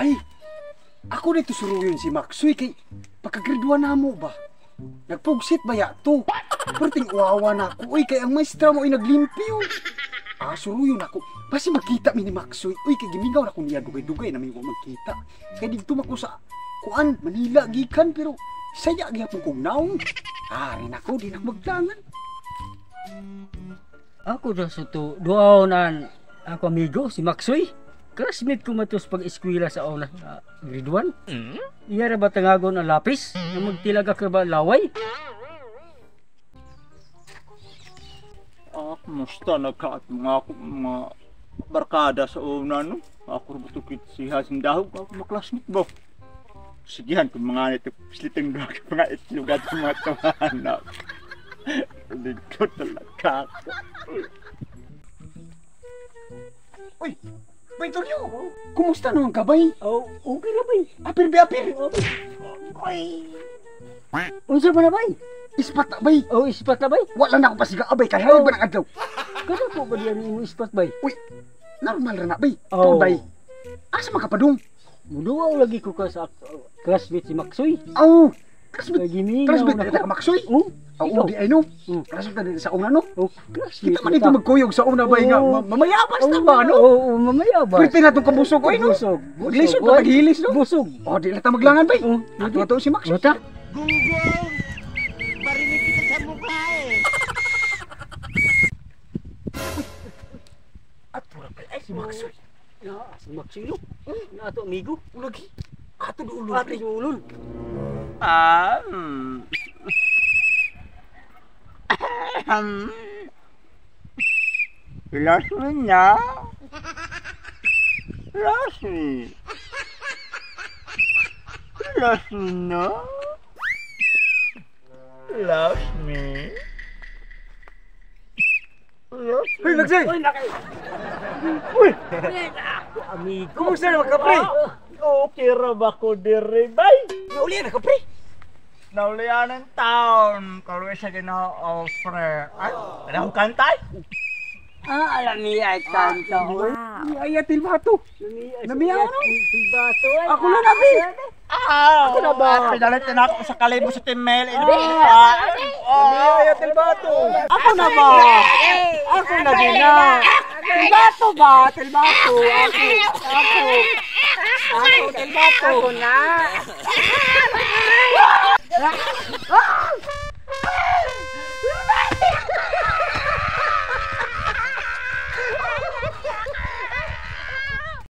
Ay, ako dito suruyon si Maxoy kay pagkagraduan na mo ba? Nagpugsit ba ya to? Perting uwawa na ako. Uy, kay ang maestra mo ay naglimpyo. Suruyon ako. Basi magkita mi ni Maxoy. Uy, kay gimingaw na ko niya dugay-dugay na may magkita. Kaya dito mako sa kuan, Manila, gikan, pero saya gyapon kong naong. Rin ako, di na magdangan. Ako na sa to, doon ako amigo, si Maxoy. Classmate ko matos pag-eskwela sa una grade 1. Iya ra ba tangagon ang lapis na magtilaga ka ba laway? Kumusta nagkaat mga barkada sa una no? Ako rubutukit si Hasindahog, ako mga classmate ba? Sigihan kung mga nito sliteng dog, mga itlugad sa mga tawanan. Dito talaga ako. Uy, Bay Tulio, kumusta naman ka, Bay? Okay na bay. Apir. Ay. Unsa ba na bay? Ispat na, Bay. Ispat na bay. Wala na ako pasiga, Bay, kaya hayag ba ng adlaw? Kada ko ba diyan imo ispat bay? Uy, normal na, Bay. Oh. Bay. Asa makapadung? Muduwa lagi ko ka sa classmate si Maxoy. Classmate Classmate na kita ka Maxoy? Ikaw? Di ay no. Classmate na sa una, no? Classmate. Kita man ito magkuyog sa una, Bay, nga. Mamayabas na ba, no? Oo, mamayabas. Pwede na itong kabusog, oy, no? Busog. Maglisod pa maghilis, no? Busog. Di na tayo maglangan, Bay. Ato si Maxoy. Lota? Gunggong! Barinig kita sa mukha eh! Ay, si Maxoy. Si Maxoy no? Na ato amigo. Ulagi. Ato do ulol. Ato ulol. Last me na. Last me. Last me na. Last me. Hoy, Maxoy! Uy! Amigo. Kumusta naman ka, pre? Okay ra ba ko dire bay? Nauli na ka, pre? Naulian ng town. Kalwe sa gina-offer. Ay, anong kantay? Alam niya ay tanto. Ay, atil ba ito? Namiyaw, no? Bato ay. Ako na, Nabi! Ako na ba? Pinalit na ako sa kalibo sa Timel. Ay, atil ba ito? Ako na ba? Ako na din na. Tilbato ba? Tilbato. Ako, tilbato. Ako na.